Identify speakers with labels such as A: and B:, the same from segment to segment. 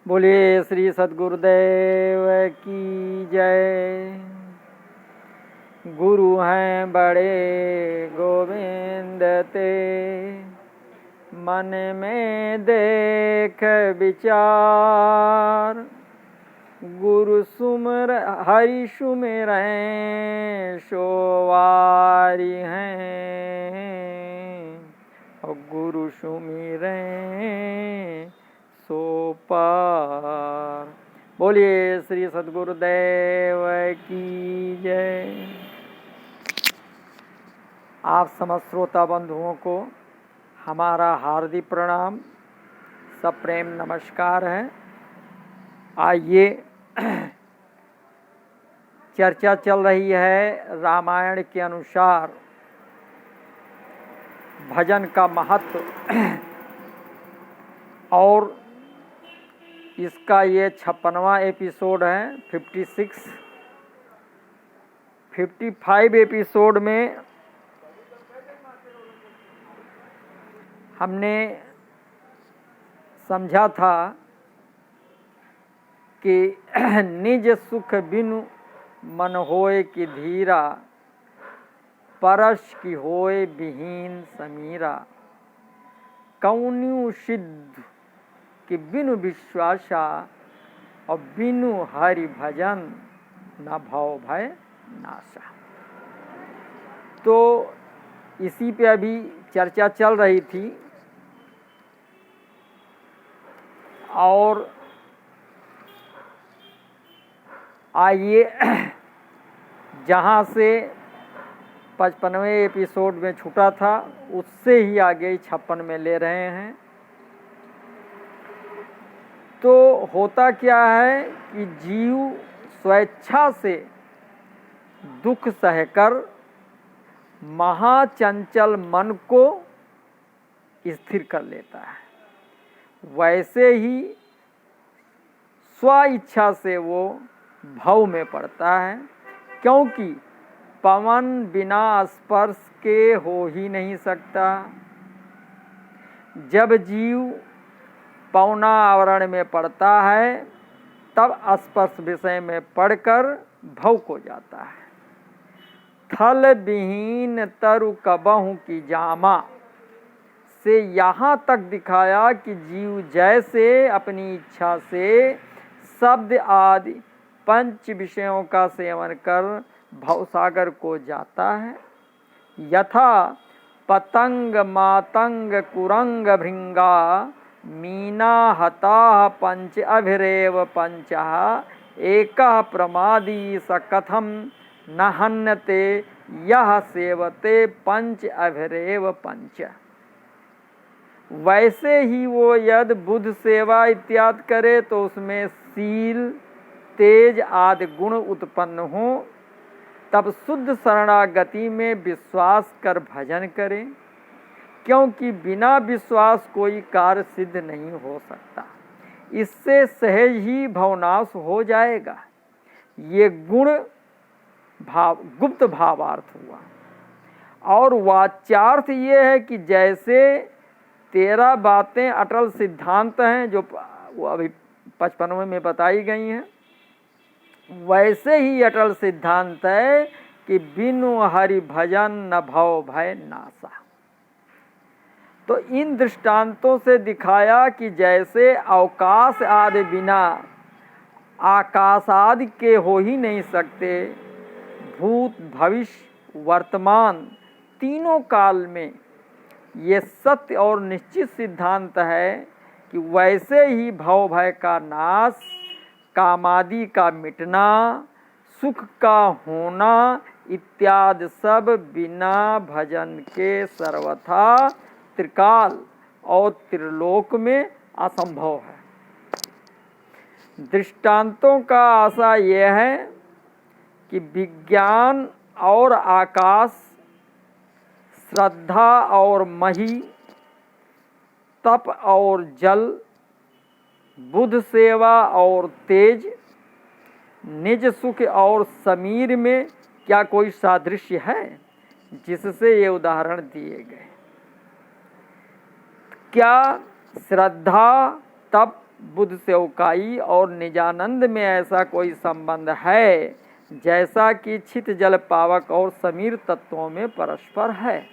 A: बोलिए श्री सद्गुरुदेव की जय। गुरु हैं बड़े गोविंद ते, मन में देख विचार। गुरु सुमर हरि सुमिरैं सोवारी हैं, और गुरु सुमिरैं सो पार। बोलिए श्री सद्गुरुदेव की जय। आप समस्त श्रोता बंधुओं को हमारा हार्दिक प्रणाम, सप्रेम नमस्कार है। आइए, चर्चा चल रही है रामायण के अनुसार भजन का महत्व, और इसका ये 56वां एपिसोड है। 55 एपिसोड में हमने समझा था कि निज सुख बिनु मन होए कि धीरा, परश की होए विहीन समीरा। कौन्यू सिद्ध कि बिनु विश्वासा, और बिनु हरि भजन न भव भय नाशा। तो इसी पे अभी चर्चा चल रही थी, और आइए जहाँ से 55वें एपिसोड में छूटा था उससे ही आगे 56 में ले रहे हैं। तो होता क्या है कि जीव स्वेच्छा से दुख सहकर महाचंचल मन को स्थिर कर लेता है, वैसे ही स्व इच्छा से वो भव में पड़ता है, क्योंकि पवन बिना स्पर्श के हो ही नहीं सकता। जब जीव पौना आवरण में पड़ता है तब स्पर्श विषय में पढ़कर भव को जाता है। थल विहीन तरु कबहु की जामा से यहाँ तक दिखाया कि जीव जैसे अपनी इच्छा से शब्द आदि पंच विषयों का सेवन कर भवसागर को जाता है। यथा पतंग मातंग कुरंग भृंगा, मीना हता पंच अभिरेव पंचः, एकः प्रमादी स कथम न हन्यते यह सेवते पंच अभिरेव पंच। वैसे ही वो यदि बुद्ध सेवा इत्यादि करे तो उसमें शील तेज आदि गुण उत्पन्न हो, तब शुद्ध शरणागति में विश्वास कर भजन करें, क्योंकि बिना विश्वास कोई कार्य सिद्ध नहीं हो सकता। इससे सहज ही भवनाश हो जाएगा। ये गुण भाव गुप्त भावार्थ हुआ, और वाच्यार्थ ये है कि जैसे 13 बातें अटल सिद्धांत हैं जो वो अभी 55वें में बताई गई हैं, वैसे ही अटल सिद्धांत है कि बिनु हरि भजन न भव भय नाशा। तो इन दृष्टांतों से दिखाया कि जैसे अवकाश आदि बिना आकाश आदि के हो ही नहीं सकते, भूत भविष्य वर्तमान तीनों काल में ये सत्य और निश्चित सिद्धांत है कि वैसे ही भव भय का नाश, कामादि का मिटना, सुख का होना इत्यादि सब बिना भजन के सर्वथा त्रिकाल और त्रिलोक में असंभव है। दृष्टांतों का आशा यह है कि विज्ञान और आकाश, श्रद्धा और मही, तप और जल, बुद्ध सेवा और तेज, निज सुख और समीर में क्या कोई सादृश्य है जिससे ये उदाहरण दिए गए? क्या श्रद्धा, तप, बुद्ध सेवकाई और निजानंद में ऐसा कोई संबंध है जैसा कि छित जल पावक और समीर तत्वों में परस्पर है?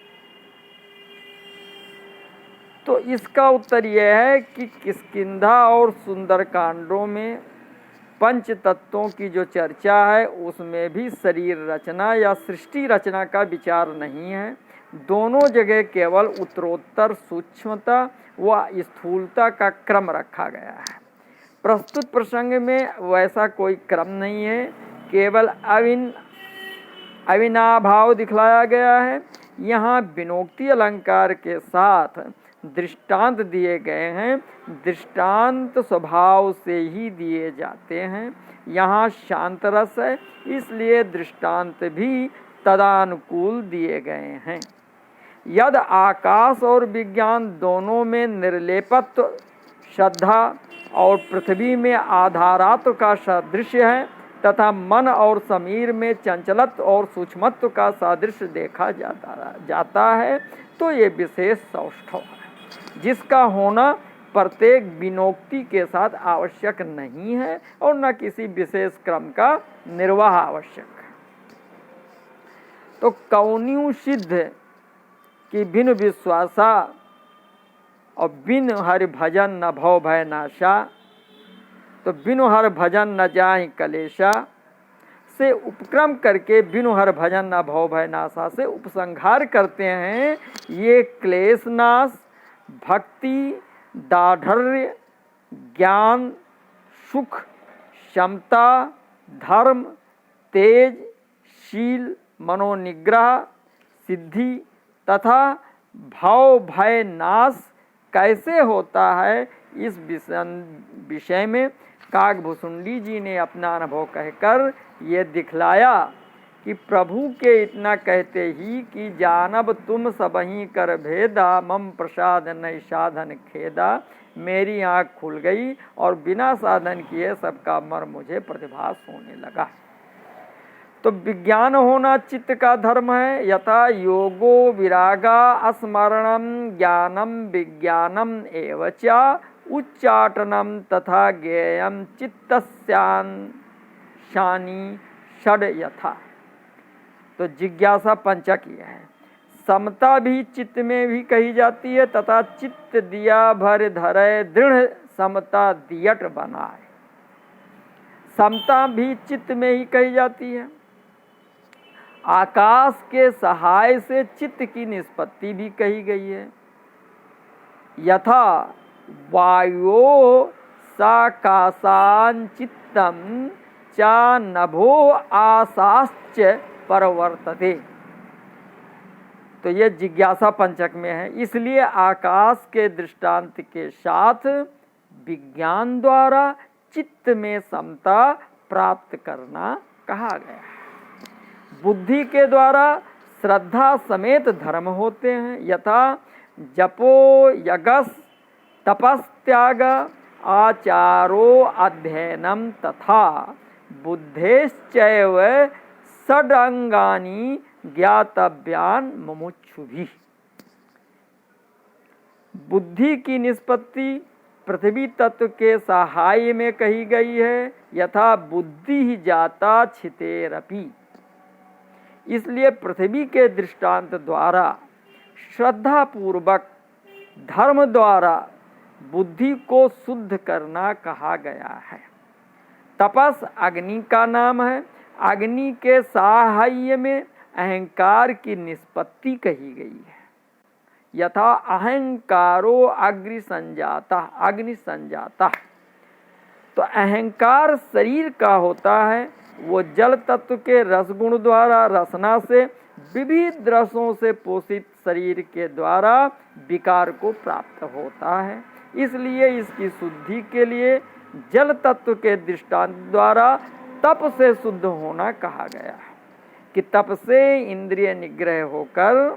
A: तो इसका उत्तर यह है कि किष्किंधा और सुंदरकांडों में पंच तत्वों की जो चर्चा है उसमें भी शरीर रचना या सृष्टि रचना का विचार नहीं है। दोनों जगह केवल उत्तरोत्तर सूक्ष्मता व स्थूलता का क्रम रखा गया है। प्रस्तुत प्रसंग में वैसा कोई क्रम नहीं है, केवल अविनाभाव दिखलाया गया है। यहाँ विनोक्ति अलंकार के साथ दृष्टांत दिए गए हैं। दृष्टांत स्वभाव से ही दिए जाते हैं। यहाँ शांत रस है, इसलिए दृष्टांत भी तदानुकूल दिए गए हैं। यद आकाश और विज्ञान दोनों में निर्लेपत्व, श्रद्धा और पृथ्वी में आधारात्व का सादृश्य है तथा मन और समीर में चंचलत्व और सूक्ष्मत्व का सादृश्य देखा जाता है, तो ये विशेष सौष्ठव है जिसका होना प्रत्येक विनोक्ति के साथ आवश्यक नहीं है और न किसी विशेष क्रम का निर्वाह आवश्यक है। तो कौन्यू सिद्ध कि बिन विश्वासा और बिन हरि भजन न भव भय नाशा, तो बिनु हर भजन न जाहि कलेशा से उपक्रम करके बिनु हर भजन न भव भय नाशा से उपसंहार करते हैं। ये क्लेश नाश, भक्ति, दाढ़र्य, ज्ञान, सुख, क्षमता, धर्म, तेज, शील, मनोनिग्रह, सिद्धि तथा भाव भय नाश कैसे होता है, इस विषय में काकभुसुंडी जी ने अपना अनुभव कहकर ये दिखलाया कि प्रभु के इतना कहते ही कि जानब तुम सबही कर भेदा, मम प्रसाद नहीं साधन खेदा, मेरी आँख खुल गई और बिना साधन किए सबका मर मुझे प्रतिभास होने लगा। तो विज्ञान होना चित्त का धर्म है। यथा योगो विरागा स्मरणम ज्ञानम विज्ञानम एवचा उच्चाटनम तथा ज्ञेयम चित्तस्यान शानी षड यथा। तो जिज्ञासा पंचक ये है। समता भी चित्त में भी कही जाती है तथा चित्त दिया भर धरे दृढ़ समता दियट बनाए, समता भी चित्त में ही कही जाती है। आकाश के सहाय से चित्त की निष्पत्ति भी कही गई है। यथा वायो साकाशान चित्तम चा नभो आसाश्च परवर्तते। तो ये जिज्ञासा पंचक में है। इसलिए आकाश के दृष्टांत के साथ विज्ञान द्वारा चित्त में समता प्राप्त करना कहा गया है। बुद्धि के द्वारा श्रद्धा समेत धर्म होते हैं। यथा जपो यगस तपस्त्याग आचारो अध्ययनम तथा बुद्धेश्चैव षडंगानि ज्ञातव्यान मुमुक्षुभिः। बुद्धि की निष्पत्ति पृथ्वी तत्व के सहाय में कही गई है। यथा बुद्धि ही जाता छितेरपि। इसलिए पृथ्वी के दृष्टांत द्वारा श्रद्धा पूर्वक धर्म द्वारा बुद्धि को शुद्ध करना कहा गया है। तपस अग्नि का नाम है। अग्नि के साहाय्य में अहंकार की निष्पत्ति कही गई है। यथा अहंकारो अग्नि संजाता। तो अहंकार शरीर का होता है। वो जल तत्व के रसगुण द्वारा रसना से विविध रसों से पोषित शरीर के द्वारा विकार को प्राप्त होता है। इसलिए इसकी शुद्धि के लिए जल तत्व के दृष्टांत द्वारा तप से शुद्ध होना कहा गया है कि तप से इंद्रिय निग्रह होकर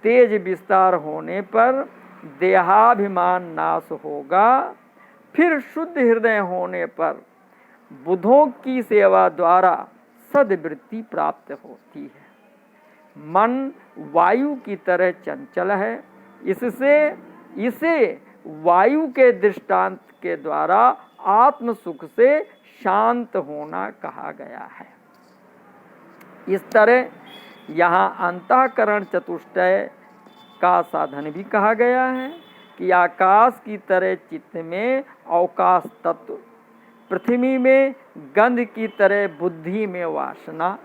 A: तेज विस्तार होने पर देहाभिमान नाश होगा। फिर शुद्ध हृदय होने पर बुद्धों की सेवा द्वारा सद्वृत्ति प्राप्त होती है। मन वायु की तरह चंचल है, इसे वायु के दृष्टांत के द्वारा आत्म सुख से शांत होना कहा गया है। इस तरह यहाँ अंतःकरण चतुष्टय का साधन भी कहा गया है कि आकाश की तरह चित्त में अवकाश तत्व, पृथ्वी में गंध की तरह बुद्धि में वासना,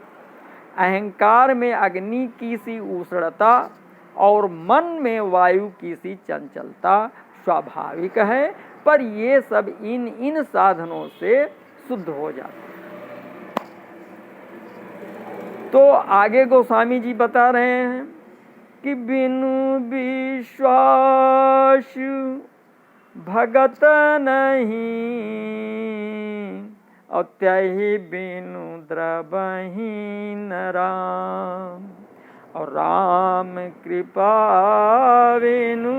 A: अहंकार में अग्नि की सी उष्णता और मन में वायु की सी चंचलता स्वाभाविक है, पर ये सब इन साधनों से शुद्ध हो जाते हैं। तो आगे गोस्वामी जी बता रहे हैं कि बिनु विश्वास भगत नहीं, और त्यहि बिनु द्रवहि न राम, और राम कृपा बिनु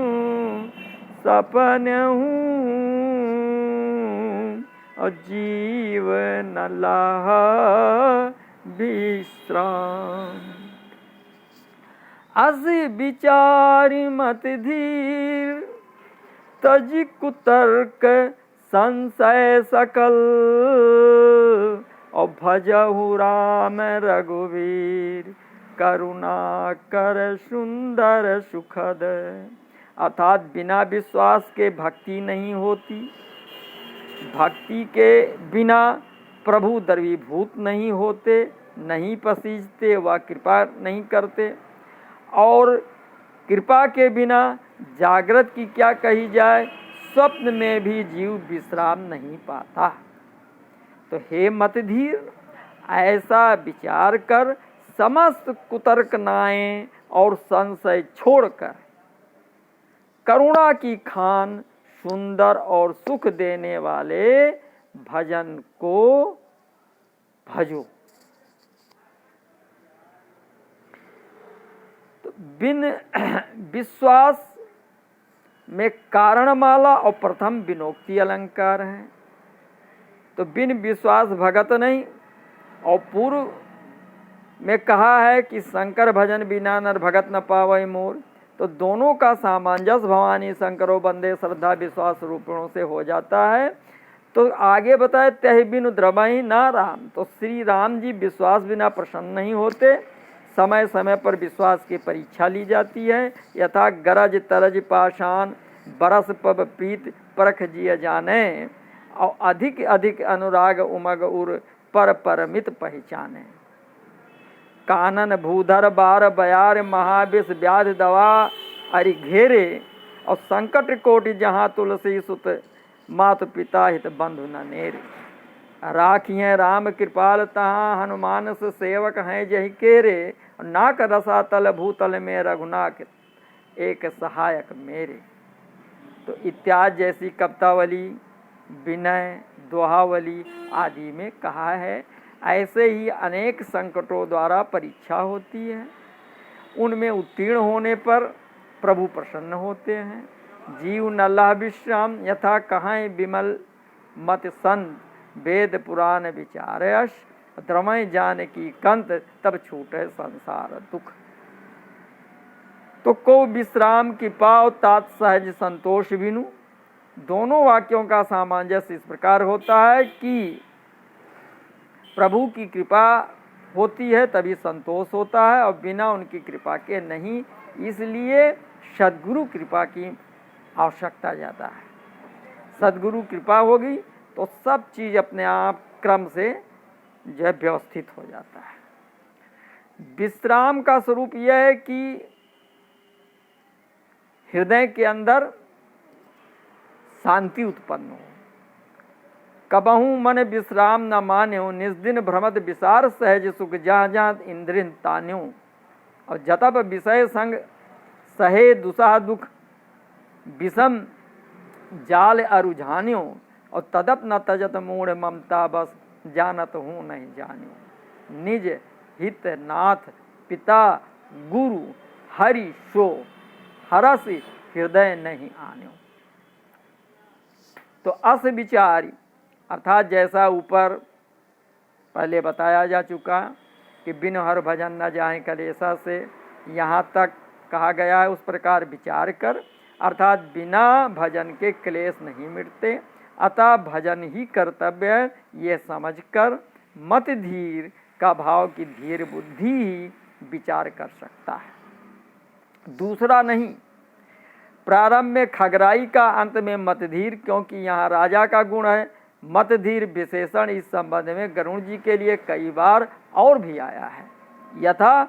A: सपनहु, और जीवन लाह विश्राम। अस विचार मत धीर, तज कुतर्क संशय सकल, और भजहु राम रघुवीर, करुणा कर सुंदर सुखद। अर्थात बिना विश्वास के भक्ति नहीं होती, भक्ति के बिना प्रभु द्रवीभूत नहीं होते, नहीं पसीजते, व कृपा नहीं करते, और कृपा के बिना जागृत की क्या कही जाए, स्वप्न में भी जीव विश्राम नहीं पाता। तो हे मतधीर, ऐसा विचार कर समस्त कुतर्कनाएं और संशय छोड़कर करुणा की खान सुंदर और सुख देने वाले भजन को भजो। तो बिन विश्वास में कारणमाला और प्रथम विनोक्ति अलंकार है। तो बिन विश्वास भगत नहीं, और पूर्व में कहा है कि शंकर भजन बिना नर भगत न पावै मोर। तो दोनों का सामंजस्य भवानी शंकरो बंदे श्रद्धा विश्वास रूपों से हो जाता है। तो आगे बताए त्यहि बिनु द्रवहि न राम। तो श्री राम जी विश्वास बिना प्रसन्न नहीं होते, समय समय पर विश्वास की परीक्षा ली जाती है। यथा गरज तरज पाषाण बरस पब पीत परख जिय जाने, और अधिक अधिक अनुराग उमग उर पर परमित पहचाने। कानन भूधर बार बयार महाविष व्याधि दवा अरि घेरे, और संकट कोटि जहाँ तुलसी सुत मातु पिता हित बंधु न नेरे। राखिए राम कृपाल तहाँ हनुमान से सेवक हैं जहि केरे, नाक रसा तल भूतल में रघुनाथ एक सहायक मेरे। तो इत्यादि जैसी कवितावली, विनय, दोहावली आदि में कहा है। ऐसे ही अनेक संकटों द्वारा परीक्षा होती है, उनमें उत्तीर्ण होने पर प्रभु प्रसन्न होते हैं। जीव न लह विश्राम यथा कहाँ विमल मत संत, वेद पुराण विचारयश द्रमय जान की कंत, तब छूटे संसार दुख। तो को विश्राम की पाओ तात सहज संतोष बिनु। दोनों वाक्यों का सामंजस्य इस प्रकार होता है कि प्रभु की कृपा होती है तभी संतोष होता है, और बिना उनकी कृपा के नहीं। इसलिए सद्गुरु कृपा की आवश्यकता ज़्यादा है। सद्गुरु कृपा होगी तो सब चीज़ अपने आप क्रम से जो है व्यवस्थित हो जाता है। विश्राम का स्वरूप यह है कि हृदय के अंदर शांति उत्पन्न हो। कबहू मन विश्राम न मान्यो, निस्दिन भ्रमद विसार सहज सुख, जहाँ जहाँ इंद्रिन तान्यो। और जतब विषय संग सहे दुसह दुख, विषम जाल अरुझान्यो। और तदप न तजत मूढ़ ममता, बस जानत हूँ नहीं जान्यो। निज हित नाथ पिता गुरु हरि सो, हरस हृदय नहीं आन्यो। तो अस विचारी अर्थात जैसा ऊपर पहले बताया जा चुका कि बिन हर भजन न जाए कलेसा से, यहाँ तक कहा गया है। उस प्रकार विचार कर अर्थात बिना भजन के क्लेश नहीं मिटते, अतः भजन ही कर्तव्य है, ये समझकर मत धीर का भाव की धीर बुद्धि ही विचार कर सकता है, दूसरा नहीं। प्रारंभ में खगराई का, अंत में मतधीर, क्योंकि यहाँ राजा का गुण है। मतधीर विशेषण इस संबंध में गरुड़ जी के लिए कई बार और भी आया है। यथा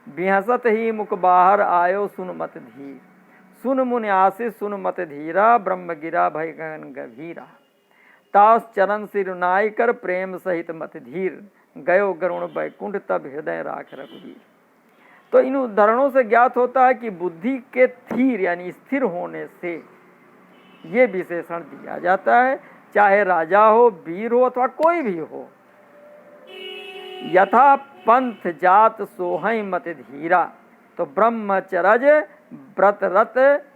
A: बिहसत ही मुख बाहर आयो सुन मतधीर, सुन मुनि आशीष सुन मतधीरा, ब्रह्म गिरा भय गगन गभीरा, तास चरण सिर नाय कर प्रेम सहित मतधीर, गयो गरुण बैकुंठ तब हृदय राख रघुवीर। तो इन उदाहरणों से ज्ञात होता है कि बुद्धि के थीर यानी स्थिर होने से ये विशेषण दिया जाता है, चाहे राजा हो, वीर हो अथवा कोई भी हो। यथा पंथ जात सोहै मत धीरा, तो ब्रह्मचरज व्रतरत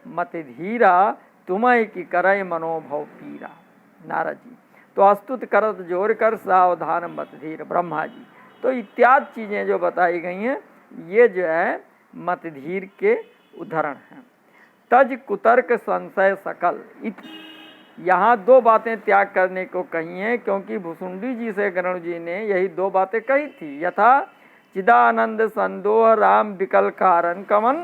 A: मत धीरा, तुम्हें की करय मनोभव पीरा। नारद जी तो अस्तुत करत जोर कर सावधान मत धीर ब्रह्मा जी। तो इत्यादि चीजें जो बताई गई हैं ये जो है मतधीर के उदाहरण हैं। तज कुतर्क संशय सकल, यहाँ दो बातें त्याग करने को कही हैं, क्योंकि भुसुंडी जी से गरुड़ जी ने यही दो बातें कही थी। यथा चिदानंद संदोह राम विकल कारण कमन,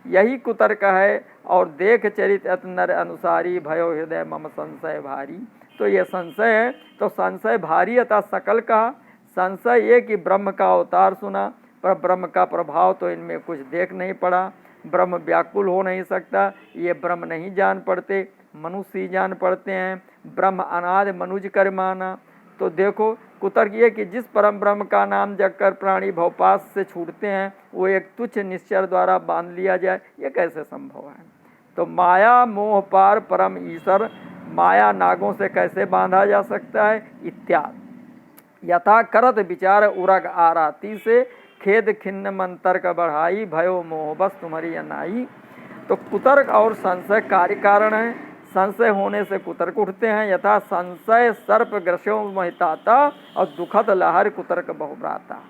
A: यही कुतर्क है। और देख चरित अत नर अनुसारी, भयो हृदय मम संशय भारी। तो ये संशय है, तो संशय भारी अतः सकल कहा। संशय ये कि ब्रह्म का अवतार सुना, पर ब्रह्म का प्रभाव तो इनमें कुछ देख नहीं पड़ा। ब्रह्म व्याकुल हो नहीं सकता, ये ब्रह्म नहीं जान पड़ते, मनुष्य ही जान पड़ते हैं। ब्रह्म अनादि मनुज कर माना। तो देखो कुतर्क ये कि जिस परम ब्रह्म का नाम जगकर प्राणी भवपास से छूटते हैं, वो एक तुच्छ निश्चर द्वारा बांध लिया जाए, ये कैसे संभव है। तो माया मोह पार परम ईश्वर, माया नागों से कैसे बांधा जा सकता है इत्यादि। यथा करत विचार उरग आराती से, खेद खिन्न मन तर्क बढ़ाई, भयो मोह बस तुम्हारी अनाई। तो कुतर्क और संशय कार्य कारण है। संशय होने से कुतर्क उठते हैं। यथा संशय सर्प ग्रसो महिताता, और दुखद लहर कुतर्क बहुभ्राता।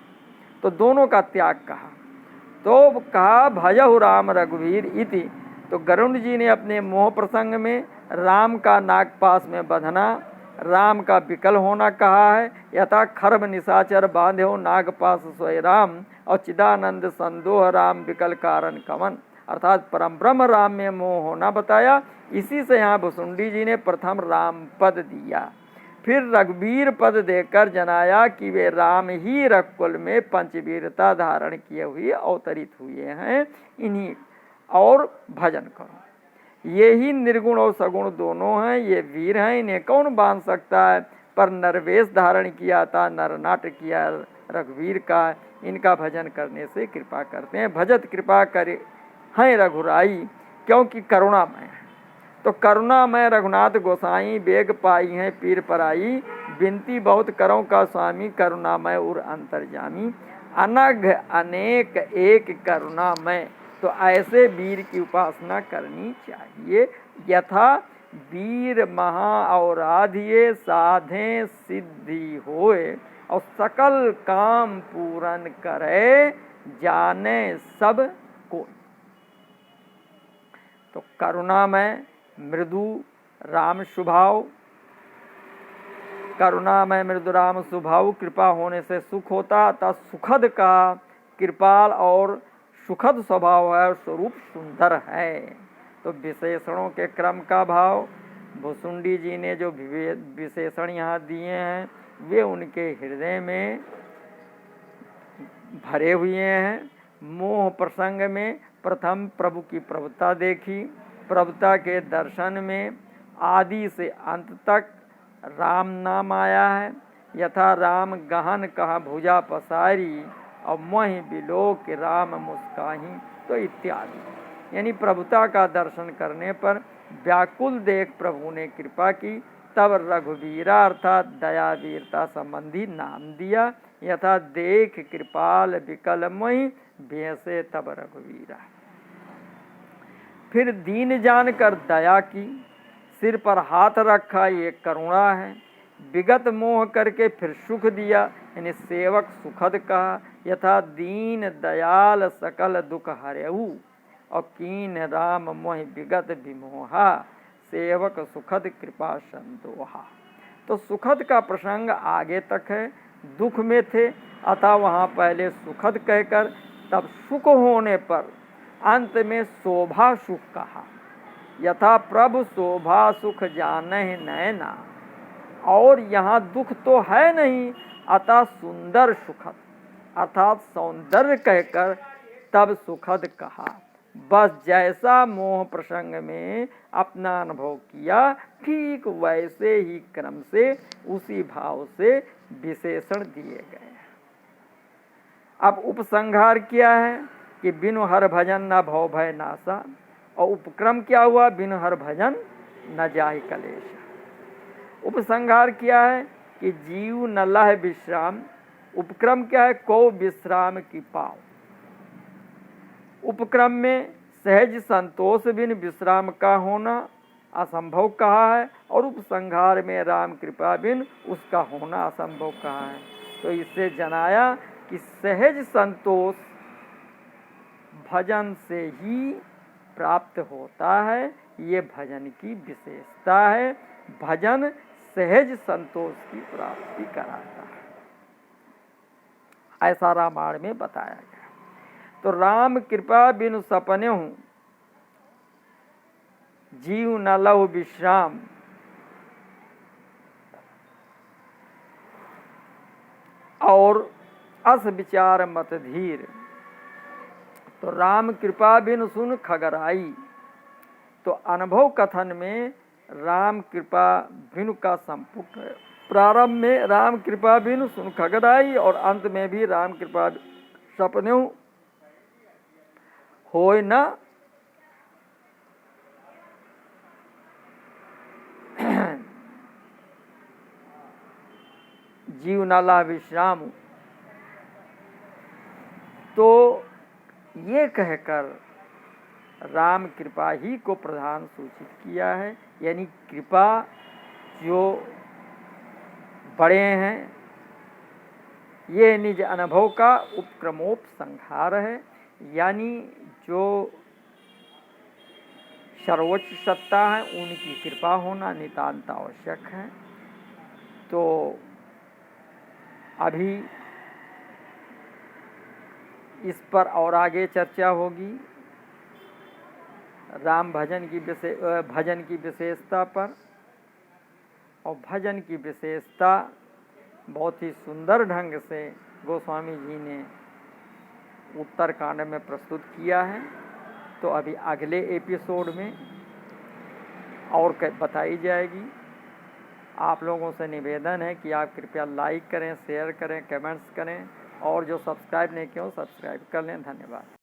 A: तो दोनों का त्याग कहा। तो कहा भजहु राम रघुवीर इति। तो गरुड़ जी ने अपने मोह प्रसंग में राम का नागपास में बंधना, राम का विकल होना कहा है। यथा खर्ब निशाचर बांधे हो नागपास सोय राम, और चिदानंद संदोह राम विकल कारण कमन, अर्थात परम ब्रह्म राम में मोह होना बताया। इसी से यहाँ भुसुंडी जी ने प्रथम राम पद दिया, फिर रघुवीर पद देकर जनाया कि वे राम ही रघुकुल में पंचवीरता धारण किए हुए अवतरित हुए हैं, इन्हीं और भजन करो। ये ही निर्गुण और सगुण दोनों हैं, ये वीर हैं, इन्हें कौन बांध सकता है। पर नरवेश धारण किया था, नरनाट किया रघुवीर का, इनका भजन करने से कृपा करते हैं। भजत कृपा करे हैं रघुराई, क्योंकि करुणामय है। तो करुणामय रघुनाथ गोसाई, बेग पाई हैं पीर पराई, बिनती बहुत करो का स्वामी, करुणामय उर अंतर्जामी, अनघ अनेक एक करुणामय। तो ऐसे वीर की उपासना करनी चाहिए। यथा वीर महा औराधिये, साधे सिद्धि होए, और सकल काम पूरन करे, जाने सब को। तो करुणामय मृदु राम स्वभाव, करुणामय मृदु राम स्वभाव, कृपा होने से सुख होता, अतः सुखद का कृपाल और सुखद स्वभाव है, स्वरूप सुंदर है। तो विशेषणों के क्रम का भाव भुसुंडी जी ने जो विशेषण यहाँ दिए हैं वे उनके हृदय में भरे हुए हैं। मोह प्रसंग में प्रथम प्रभु की प्रभुता देखी, प्रभुता के दर्शन में आदि से अंत तक राम नाम आया है। यथा राम गहन कहा भुजा पसारी, और मोहि बिलोक राम मुस्काही। तो इत्यादि यानी प्रभुता का दर्शन करने पर व्याकुल देख प्रभु ने कृपा की, तब रघुवीरा अर्थात दया वीरता संबंधी नाम दिया। यथा देख कृपाल विकल मोहि, बेसे तब रघुवीरा। फिर दीन जानकर दया की, सिर पर हाथ रखा, ये करुणा है। विगत मोह करके फिर सुख दिया, यानी सेवक सुखद कहा। यथा दीन दयाल सकल दुख हरेऊ, और कीन राम मोहि विगत विमोहा, सेवक सुखद कृपा संतोहा। तो सुखद का प्रसंग आगे तक है, दुख में थे अतः वहाँ पहले सुखद कहकर तब सुख होने पर अंत में शोभा सुख कहा। यथा प्रभु शोभा सुख जानहि नैना, और यहाँ दुख तो है नहीं अतः सुंदर सुखद अर्थात सौंदर्य कहकर तब सुखद कहा। बस जैसा मोह प्रसंग में अपना अनुभव किया ठीक वैसे ही क्रम से उसी भाव से विशेषण दिए गए। अब उपसंहार क्या है कि बिनु हर भजन न भव भय नासा, और उपक्रम क्या हुआ, बिनु हर भजन न जाहि कलेश। उपसंहार क्या है कि जीव न लह विश्राम, उपक्रम क्या है, को विश्राम की पाओ। उपक्रम में सहज संतोष बिन विश्राम का होना असंभव कहा है, और उपसंहार में राम कृपा बिन उसका होना असंभव कहा है। तो इससे जनाया कि सहज संतोष भजन से ही प्राप्त होता है, ये भजन की विशेषता है। भजन सहज संतोष की प्राप्ति कराता है, ऐसा रामायण में बताया गया। तो राम कृपा बिनु सपने हूँ, जीव न लहु विश्राम, और अस विचार मत धीर। तो राम कृपा बिनु सुन खगराई, तो अनुभव कथन में राम कृपा बिनु का संपुट है। प्रारंभ में राम कृपा बिनु सुन खगराई, और अंत में भी राम कृपा सपने होय न जीव नाला विश्राम। तो ये कहकर राम कृपा ही को प्रधान सूचित किया है, यानी कृपा जो बड़े हैं, ये निज अनुभव का उपक्रमोपसंहार है, यानी जो सर्वोच्च सत्ता है उनकी कृपा होना नितांत आवश्यक है। तो अभी इस पर और आगे चर्चा होगी राम भजन की विशेषता पर, और भजन की विशेषता बहुत ही सुंदर ढंग से गोस्वामी जी ने उत्तरकांड में प्रस्तुत किया है। तो अभी अगले एपिसोड में और बताई जाएगी। आप लोगों से निवेदन है कि आप कृपया लाइक करें, शेयर करें, कमेंट्स करें, और जो सब्सक्राइब नहीं किए हो सब्सक्राइब कर लें। धन्यवाद।